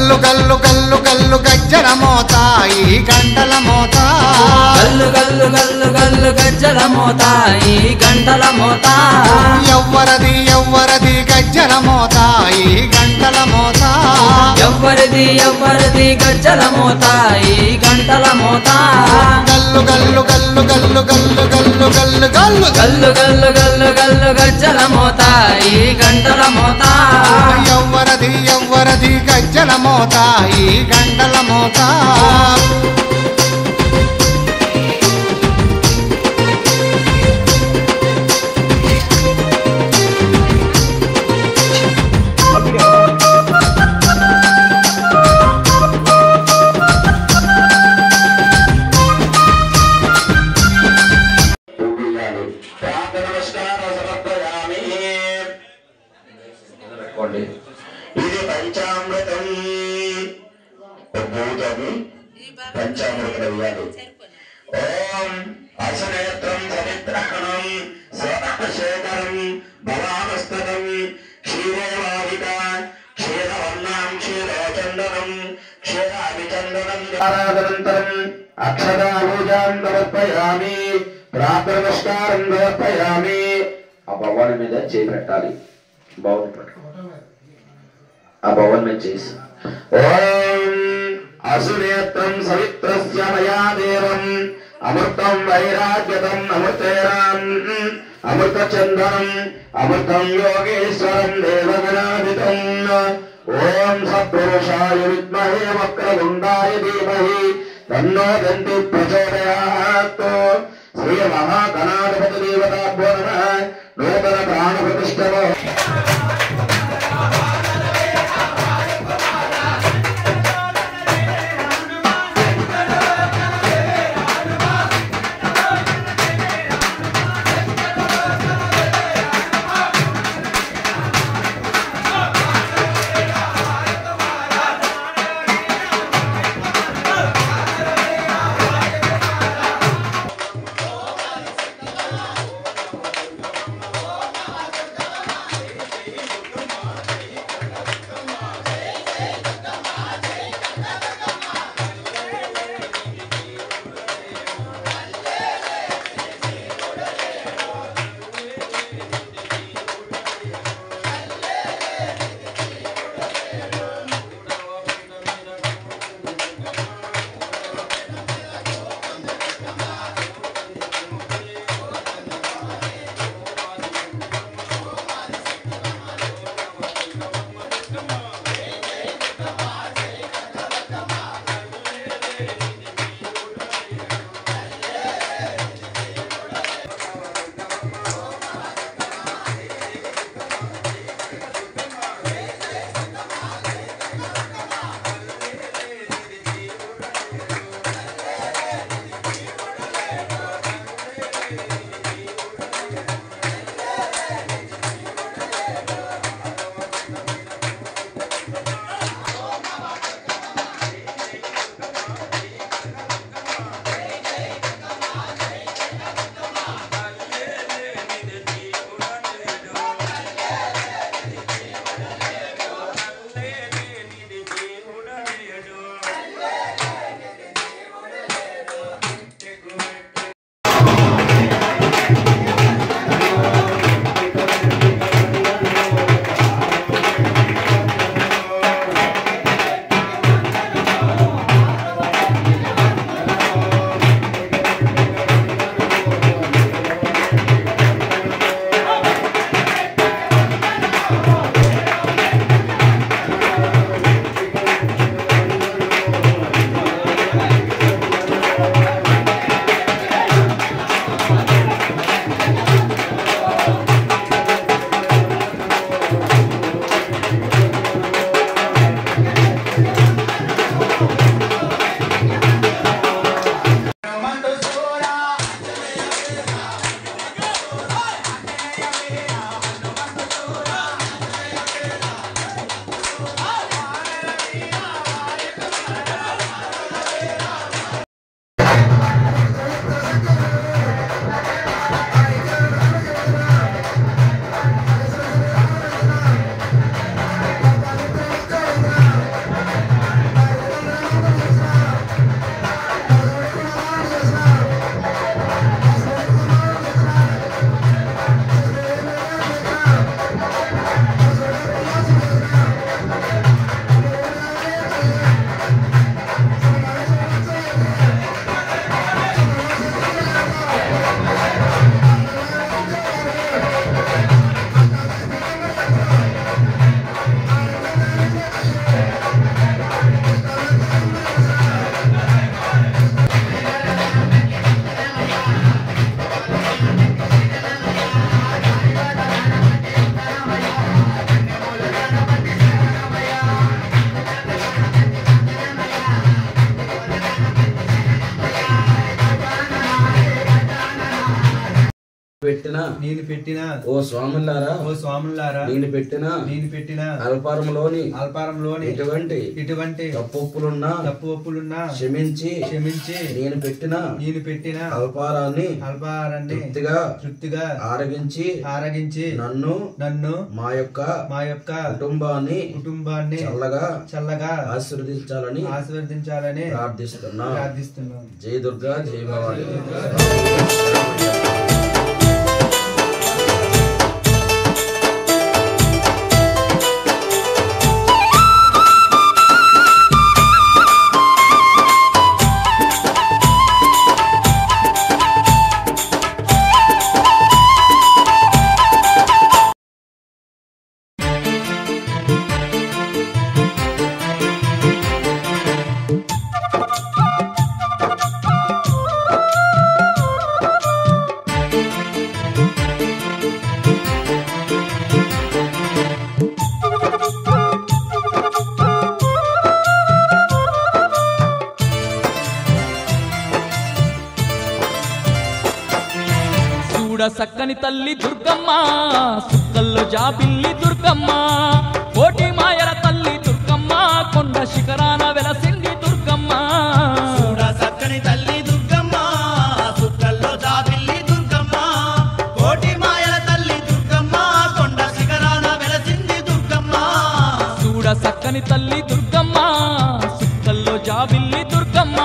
గల్లు గల్లు గల్లు గల్లు గజ్జల మోత ఈ గంటల మోత గల్లు గల్లు గల్లు గల్లు గజ్జల మోత ఈ గంటల మోత ఎవ్వరది ఎవ్వరది గజ్జల మోత ఈ గంటల మోత ఎవ్వరిది ఎవ్వరిది గజ్జల మోత ఈ గంటల మోత గల్లు గల్లు గల్లు గల్లు గల్లు గల్లు గల్లు గల్లు గల్లు గల్లు గల్లు గల్లు గజ్జల మోత ఈ గంటల మోత ఎవ్వరది ఎవ్వరది గజ్జల మోత ఈ గంటల మోత ఇది పంచామృతం పంచామృతం వేయాలి. ఓం అసనేత్రం సమిత్రహణం శేఖరం బలామస్తకం క్షీరవాహిక క్షీరవర్ణం క్షీరోచందనం క్షీరాభిచందనం ఆరాధనంతరం అక్షరాభూజాం సమర్పయామి ప్రార్థన నమస్కారం సమర్పయామి. ఆ భగవాన్ మీద చేయి పెట్టాలి. బాగుంది. ఆ భవన్ మీద చేసి ఓం అసునేత్రం సవిత్రస్య మయా దేవం అమృతం వైరాగ్యతం అమృతేరాం అమృతచందనం అమృతం యోగేశ్వరం దేవగణాధితం. ఓం సప్రోషాయ విద్మహే వక్రతుండాయ ధీమహి తన్నో దంతి ప్రచోదయాత్. శ్రీ మహాగణాధిపతి దేవతాభ్యో నమః. నూతన ప్రాణ ప్రతిష్టలో పెట్టిన ఓ స్వాములారా నేను పెట్టిన అల్పారంలోని ఇటువంటి తప్పులున్నా క్షమించి నేను పెట్టిన అల్పారాన్ని తృప్తిగా ఆరగించి నన్ను మా యొక్క కుటుంబాన్ని చల్లగా ఆశీర్వదించాలని ప్రార్థిస్తున్నాను. జై దుర్గా జై భవాని. సక్కని తల్లి దుర్గమ్మ సుక్కల్లో జాబిల్లి దుర్గమ్మ కోటి మాయల తల్లి దుర్గమ్మ కొండ శిఖరాన వెలసింది దుర్గమ్మ. సక్కని తల్లి దుర్గమ్మ సుక్కల్లో జాబిల్లి దుర్గమ్మ కోటి మాయల తల్లి దుర్గమ్మ కొండ శిఖరాన వెలసింది దుర్గమ్మ. సక్కని తల్లి దుర్గమ్మ సుక్కల్లో జాబిల్లి దుర్గమ్మ